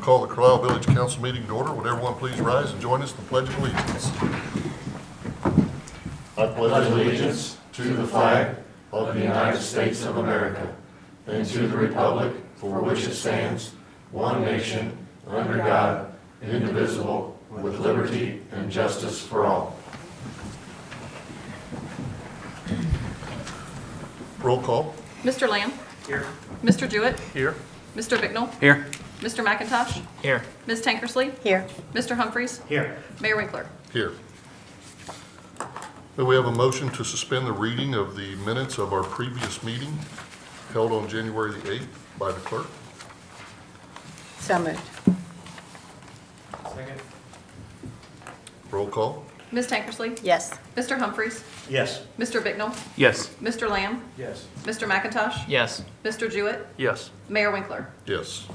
Call the Carlisle Village Council meeting to order. Would everyone please rise and join us in the Pledge of Allegiance? I pledge allegiance to the flag of the United States of America and to the republic for which it stands, one nation, under God, indivisible, with liberty and justice for all. Roll call. Mr. Lamb? Here. Mr. Jewett? Here. Mr. Bicknell? Here. Mr. McIntosh? Here. Ms. Tankersley? Here. Mr. Humphries? Here. Mayor Winkler? Here. May we have a motion to suspend the reading of the minutes of our previous meeting held on January the 8th by the clerk? So moved. Second. Roll call. Ms. Tankersley? Yes. Mr. Humphries? Yes. Mr. Bicknell? Yes. Mr. Lamb? Yes. Mr. McIntosh? Yes. Mr. Jewett? Yes. Mayor Winkler? Yes.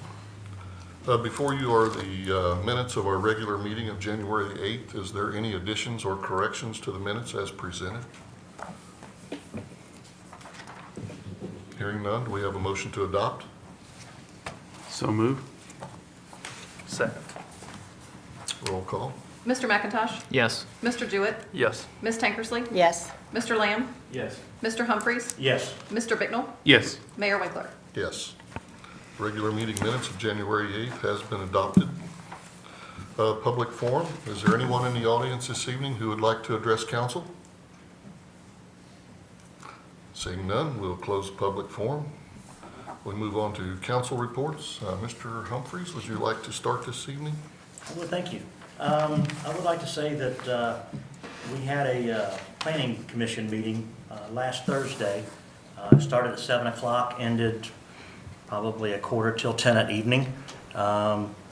Before you are the minutes of our regular meeting of January the 8th. Is there any additions or corrections to the minutes as presented? Hearing none, do we have a motion to adopt? So move. Second. Roll call. Mr. McIntosh? Yes. Mr. Jewett? Yes. Ms. Tankersley? Yes. Mr. Lamb? Yes. Mr. Humphries? Yes. Mr. Bicknell? Yes. Mayor Winkler? Yes. Regular meeting minutes of January 8th has been adopted. Public forum. Is there anyone in the audience this evening who would like to address council? Seeing none, we'll close the public forum. We move on to council reports. Mr. Humphries, would you like to start this evening? Well, thank you. I would like to say that we had a planning commission meeting last Thursday. It started at 7 o'clock, ended probably a quarter till 10 at evening.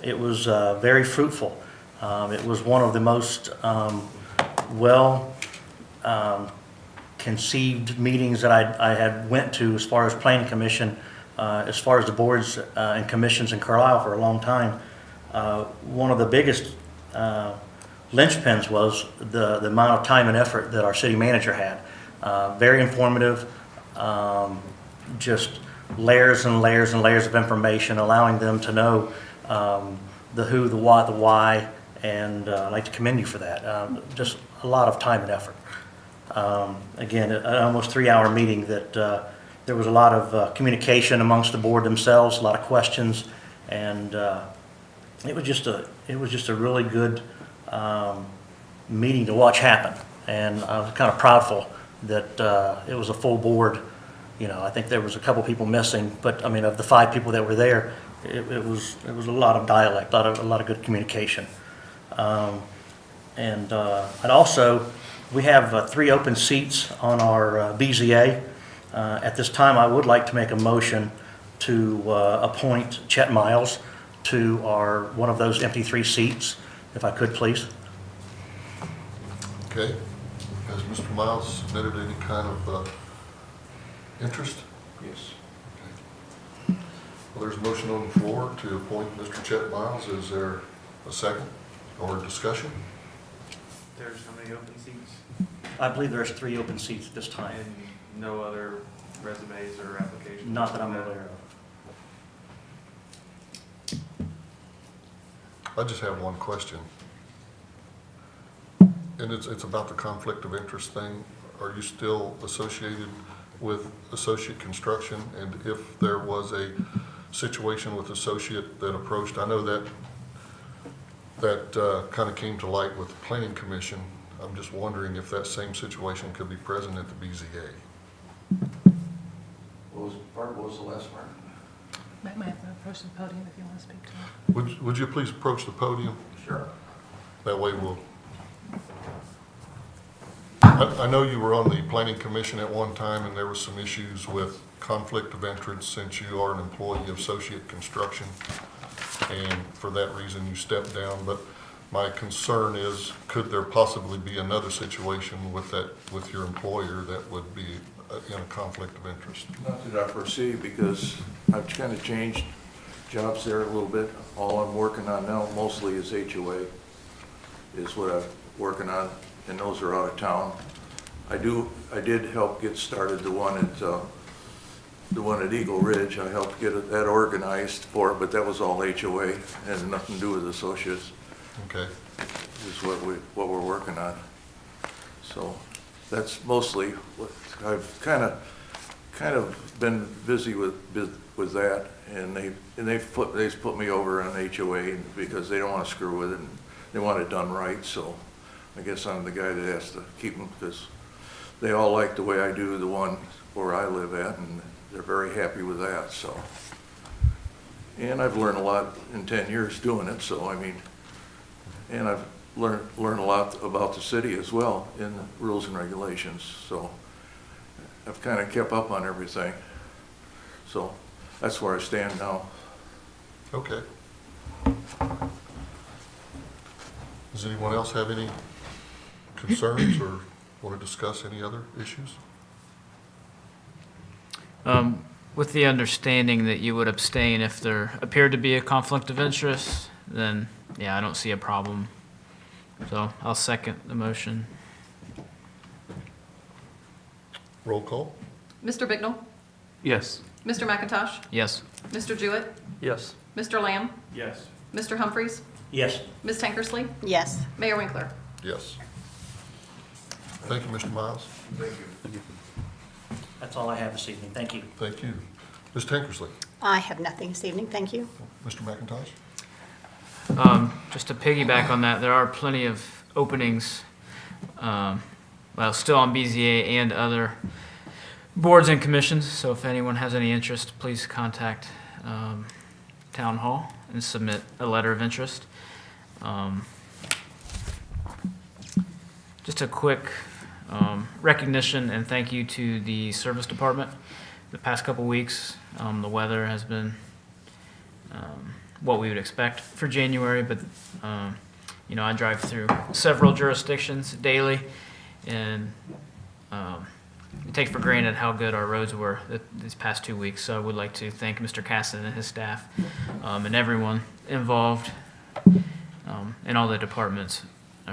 It was very fruitful. It was one of the most conceived meetings that I had went to as far as planning commission, as far as the boards and commissions in Carlisle for a long time. One of the biggest linchpins was the amount of time and effort that our city manager had. Very informative, just layers and layers and layers of information, allowing them to know the who, the what, the why, and I'd like to commend you for that. Just a lot of time and effort. Again, an almost 3-hour meeting that there was a lot of communication amongst the board themselves, a lot of questions, and it was just a really good meeting to watch happen. And I was kind of proudful that it was a full board. You know, I think there was a couple people missing, but I mean, of the 5 people that were there, it was a lot of dialect, a lot of good communication. And also, we have 3 open seats on our BZA. At this time, I would like to make a motion to appoint Chet Miles to one of those empty 3 seats, if I could, please. Okay. Has Mr. Miles submitted any kind of interest? Yes. Okay. Well, there's a motion on the floor to appoint Mr. Chet Miles. Is there a second or discussion? There's how many open seats I believe there's 3 open seats at this time. and no other resumes or applications? Not that I'm aware of. I just have one question. And it's about the conflict of interest thing. Are you still associated with Associate Construction? And if there was a situation with Associate that approached, I know that kind of came to light with the Planning Commission. I'm just wondering if that same situation could be present at the BZA. What was the last part? Might have to approach the podium if you want to speak to it. Would you please approach the podium? Sure. That way we'll... I know you were on the Planning Commission at one time, and there were some issues with conflict of interest since you are an employee of Associate Construction, and for that reason you stepped down. But my concern is, could there possibly be another situation with your employer that would be in a conflict of interest? Not that I foresee, because I've kind of changed jobs there a little bit. All I'm working on now mostly is HOA, is what I'm working on, and those are out of town. I did help get started the one at the one at Eagle Ridge, I helped get that organized for it, but that was all HOA, had nothing to do with associates, Okay, is what we're working on. So that's mostly what I've kind of been busy with that, and they've put me over on HOA because they don't want to screw with it, and they want it done right, so I guess I'm the guy that has to keep them, because they all like the way I do the one where I live at, and they're very happy with that, so. And I've learned a lot in 10 years doing it, so I mean, and I've learned a lot about the city as well in the rules and regulations, so I've kind of kept up on everything. So that's where I stand now. okay. Does anyone else have any concerns or want to discuss any other issues? With the understanding that you would abstain if there appeared to be a conflict of interest, then, yeah, I don't see a problem. So I'll second the motion. Roll call? Mr. Bignell? Yes. Mr. McIntosh? Yes. Mr. Jewett? Yes. Mr. Lamb? Yes. Mr. Humphries? Yes. Ms. Tankersley? Yes. Mayor Winkler? Yes. Thank you, Mr. Miles. That's all I have this evening. Thank you. Thank you. Ms. Tankersley? I have nothing this evening, thank you. Mr. McIntosh? Just to piggyback on that, there are plenty of openings, still on BZA and other boards and commissions. So if anyone has any interest, please contact Town Hall and submit a letter of interest. Just a quick recognition and thank you to the service department. The past couple weeks, the weather has been what we would expect for January, but I drive through several jurisdictions daily, and we take for granted how good our roads were these past 2 weeks. So I would like to thank Mr. Casson and his staff and everyone involved in all the departments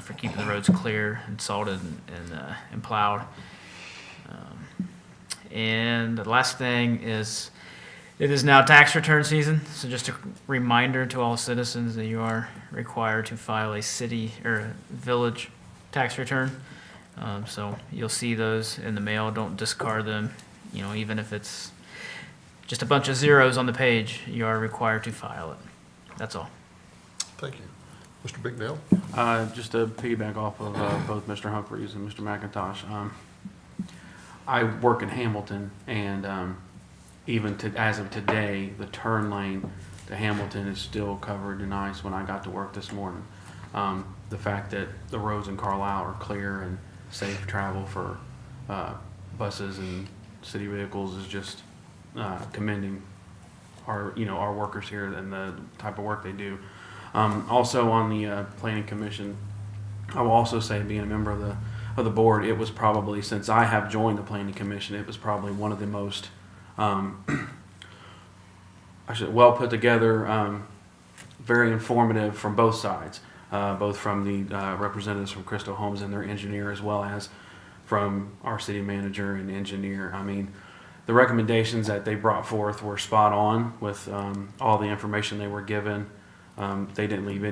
for keeping the roads clear and salted and plowed. And the last thing is, it is now tax return season, so just a reminder to all citizens that you are required to file a city or village tax return. So you'll see those in the mail. Don't discard them. Even if it's just a bunch of zeros on the page, you are required to file it. That's all. Thank you. Mr. Bignell? Just to piggyback off of both Mr. Humphries and Mr. McIntosh, I work in Hamilton, and even as of today, the turn lane to Hamilton is still covered in ice when I got to work this morning. The fact that the roads in Carlisle are clear and safe travel for buses and city vehicles is just commending our workers here and the type of work they do. Also on the Planning Commission, I will also say, being a member of the board, it was probably, since I have joined the Planning Commission, it was probably one of the most well put together, very informative from both sides, both from the representatives from Crystal Homes and their engineer, as well as from our city manager and engineer. I mean, the recommendations that they brought forth were spot on with all the information they were given. They didn't leave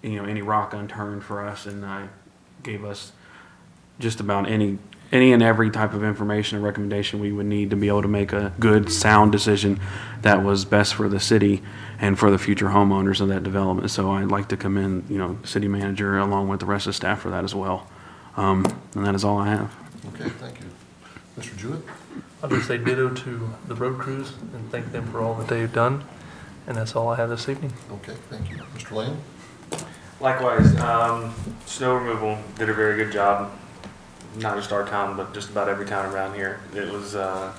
any rock unturned for us, and gave us just about any and every type of information and recommendation we would need to be able to make a good, sound decision that was best for the city and for the future homeowners of that development. So I'd like to commend, the city manager along with the rest of the staff for that as well. And that is all I have. Okay, thank you. Mr. Jewett? I'll just say ditto to the road crews and thank them for all that they've done. And that's all I have this evening. Okay, thank you. Mr. Lamb? Likewise, snow removal did a very good job. Not just our town, but just about every town around here. It was a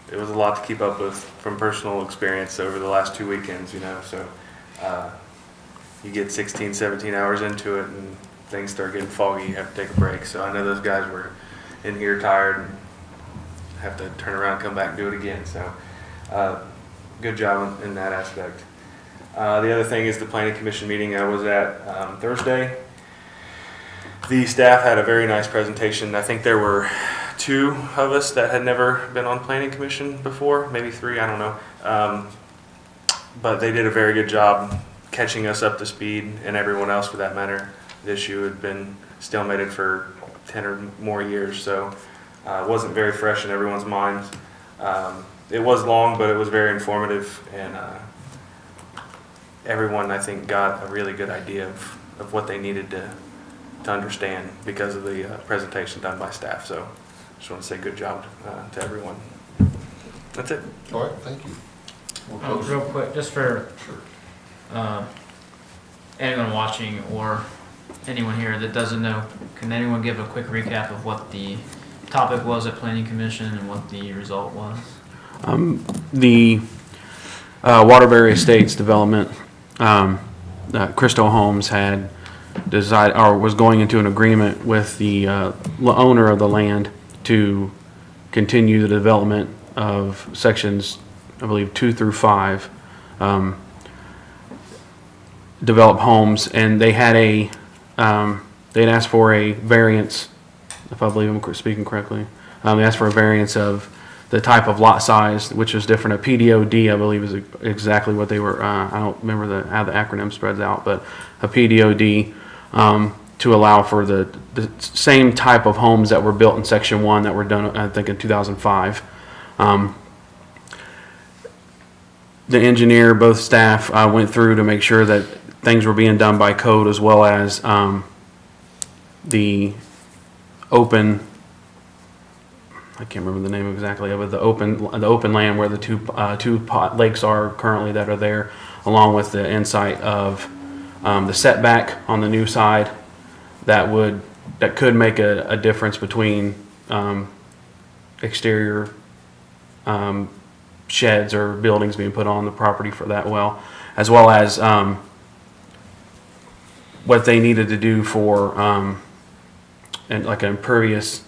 lot to keep up with from personal experience over the last 2 weekends, So you get 16, 17 hours into it and things start getting foggy. You have to take a break. So I know those guys were in here tired and have to turn around, come back and do it again. So good job in that aspect. The other thing is the Planning Commission meeting I was at Thursday. The staff had a very nice presentation. I think there were 2 of us that had never been on planning commission before, maybe 3, I don't know. But they did a very good job catching us up to speed, and everyone else for that matter. The issue had been stalemated for 10 or more years, so it wasn't very fresh in everyone's minds. It was long, but it was very informative, and everyone, I think, got a really good idea of what they needed to understand because of the presentation done by staff. So just want to say good job to everyone. That's it. All right, thank you. We'll close. Real quick, just for anyone watching or anyone here that doesn't know, can anyone give a quick recap of what the topic was at Planning Commission and what the result was? The Waterbury Estates development, Crystal Homes had decided, or was going into an agreement with the owner of the land to continue the development of sections, I believe, 2 through 5, develop homes, and they had they'd asked for a variance, if I believe I'm speaking correctly. They asked for a variance of the type of lot size, which was different. A PDOD, I believe, is exactly what they were. I don't remember how the acronym spreads out, but a PDOD to allow for the same type of homes that were built in Section 1 that were done, I think, in 2005. The engineer, both staff, went through to make sure that things were being done by code, as well as the open, I can't remember the name exactly of it, the open land where the two lakes are currently that are there, along with the insight of the setback on the new side that could make a difference between exterior sheds or buildings being put on the property for that well as what they needed to do for and like an impervious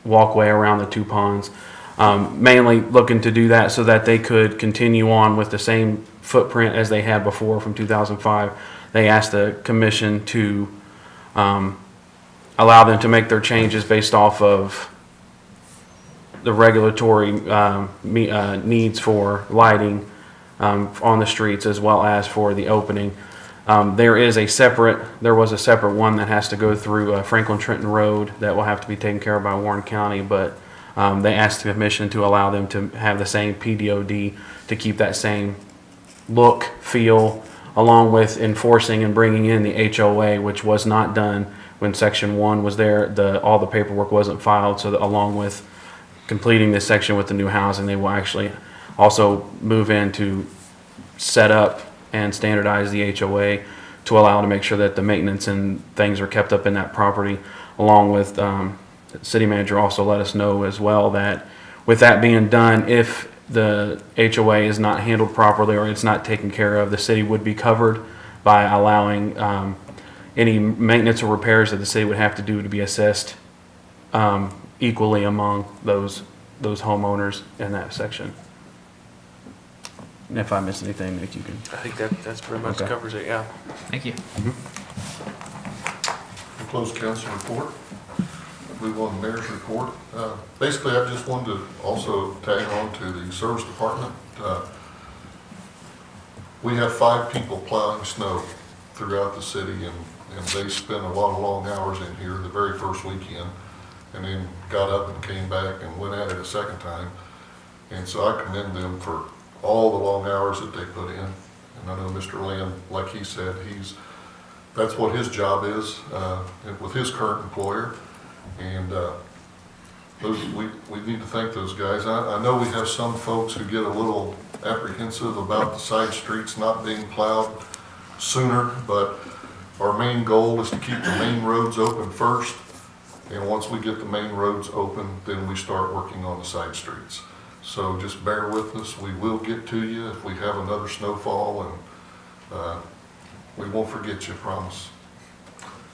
walkway around the 2 ponds. Mainly looking to do that so that they could continue on with the same footprint as they had before from 2005. They asked the commission to allow them to make their changes based off of the regulatory needs for lighting on the streets, as well as for the opening. There was a separate one that has to go through Franklin Trenton Road that will have to be taken care of by Warren County, but they asked the commission to allow them to have the same PDOD to keep that same look, feel, along with enforcing and bringing in the HOA, which was not done when Section 1 was there. All the paperwork wasn't filed, so that along with completing this section with the new housing, they will actually also move in to set up and standardize the HOA to allow to make sure that the maintenance and things are kept up in that property. Along with the city manager also let us know as well that with that being done, if the HOA is not handled properly or it's not taken care of, the city would be covered by allowing any maintenance or repairs that the city would have to do to be assessed equally among those homeowners in that section. If I missed anything, Nick, you can. I think that's pretty much Okay. covers it, yeah. Thank you. We'll close council report. Move on to mayor's report. Basically, I just wanted to also tag on to the service department. We have 5 people plowing snow throughout the city, and they spent a lot of long hours in here the very first weekend, and then got up and came back and went at it a second time. And so I commend them for all the long hours that they put in. And I know Mr. Lynn, like he said, that's what his job is with his current employer. And we need to thank those guys. I know we have some folks who get a little apprehensive about the side streets not being plowed sooner, but our main goal is to keep the main roads open first. And once we get the main roads open, then we start working on the side streets. So just bear with us. We will get to you if we have another snowfall, and we won't forget you, promise.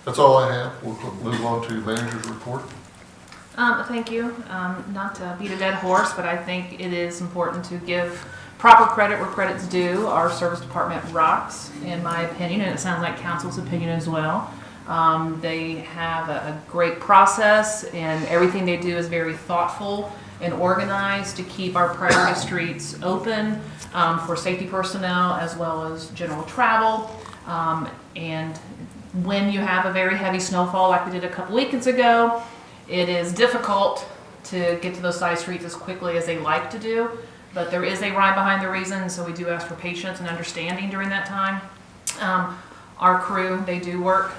That's all I have. We'll move on to manager's report. Thank you. Not to beat a dead horse, but I think it is important to give proper credit where credit's due. Our service department rocks, in my opinion, and it sounds like council's opinion as well. They have a great process, and everything they do is very thoughtful and organized to keep our priority streets open for safety personnel as well as general travel. And when you have a very heavy snowfall like we did a couple weekends ago, it is difficult to get to those side streets as quickly as they like to do. But there is a rhyme behind the reason, so we do ask for patience and understanding during that time. Our crew, they do work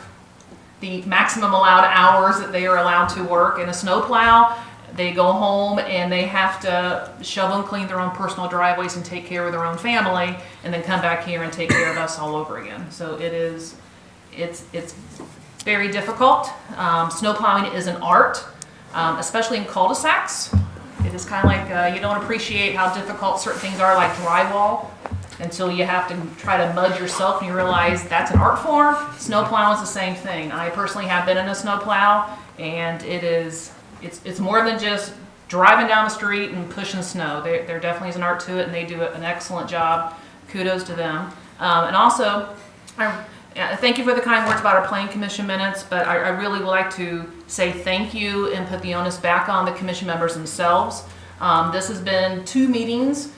the maximum allowed hours that they are allowed to work in a snowplow. They go home and they have to shovel and clean their own personal driveways and take care of their own family, and then come back here and take care of us all over again. So it's very difficult. Snowplowing is an art, especially in cul-de-sacs. It is kind of like you don't appreciate how difficult certain things are, like drywall, until you have to try to mud yourself and you realize that's an art form. Snowplow is the same thing. I personally have been in a snowplow, and it's more than just driving down the street and pushing snow. There definitely is an art to it, and they do an excellent job. Kudos to them. And also, thank you for the kind words about our planning commission minutes, but I really would like to say thank you and put the onus back on the commission members themselves. This has been 2 meetings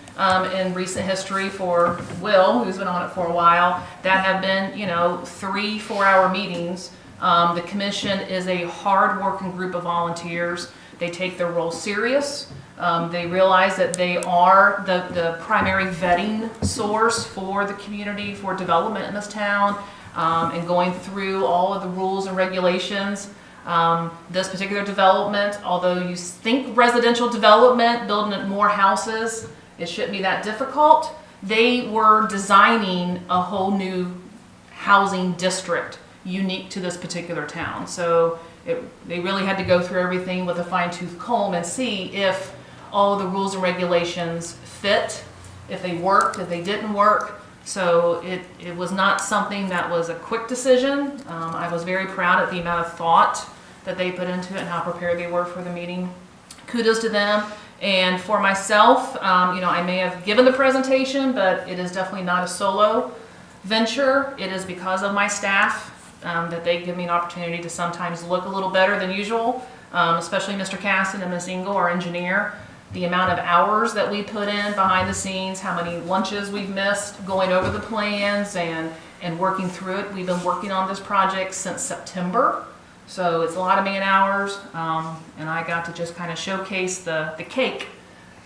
in recent history for Will, who's been on it for a while, that have been, 3-4 hour meetings. The commission is a hard-working group of volunteers. They take their role serious. They realize that they are the primary vetting source for the community, for development in this town, and going through all of the rules and regulations. This particular development, although you think residential development, building more houses, it shouldn't be that difficult. They were designing a whole new housing district unique to this particular town. So they really had to go through everything with a fine-tooth comb and see if all of the rules and regulations fit, if they worked, if they didn't work. So it was not something that was a quick decision. I was very proud of the amount of thought that they put into it and how prepared they were for the meeting. Kudos to them. And for myself, I may have given the presentation, but it is definitely not a solo venture. It is because of my staff that they give me an opportunity to sometimes look a little better than usual, especially Mr. Casson and Ms. Engel, our engineer. The amount of hours that we put in behind the scenes, how many lunches we've missed going over the plans and working through it. We've been working on this project since September. So it's a lot of man hours, and I got to just kind of showcase the cake,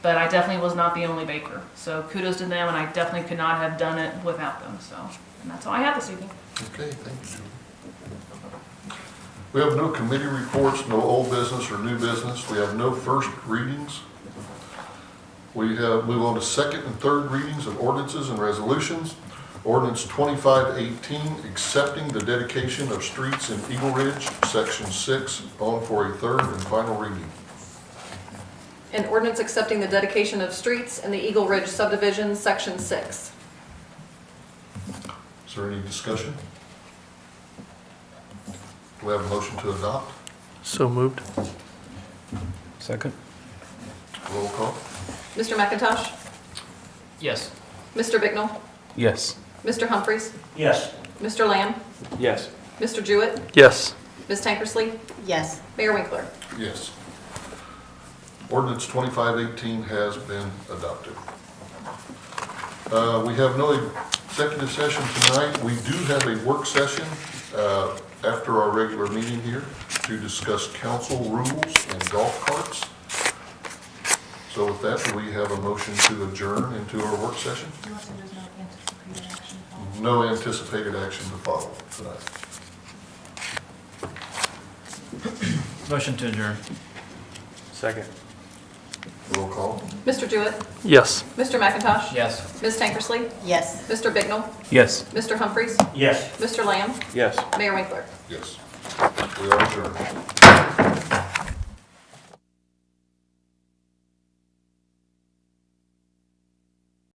but I definitely was not the only baker. So kudos to them, and I definitely could not have done it without them. So, and that's all I have this evening. Okay, thank you, Julie. We have no committee reports, no old business or new business. We have no first readings. We move on to second and third readings of ordinances and resolutions. Ordinance 2518, accepting the dedication of streets in Eagle Ridge, Section 6, on for a third and final reading. An ordinance accepting the dedication of streets in the Eagle Ridge subdivision, Section 6. Is there any discussion? Do we have a motion to adopt? So moved. Second. Roll call. Mr. McIntosh? Yes. Mr. Bicknell? Yes. Mr. Humphries? Yes. Mr. Lamb? Yes. Mr. Jewett? Yes. Ms. Tankersley? Yes. Mayor Winkler? Yes. Ordinance 2518 has been adopted. We have no executive session tonight. We do have a work session after our regular meeting here to discuss council rules and golf carts. So with that, do we have a motion to adjourn into our work session? No anticipated action to follow tonight. Motion to adjourn. Second. Roll call. Mr. Jewett? Yes. Mr. McIntosh? Yes. Ms. Tankersley? Yes. Mr. Bicknell? Yes. Mr. Humphries? Yes. Mr. Lamb? Yes. Mayor Winkler? Yes. We are adjourned.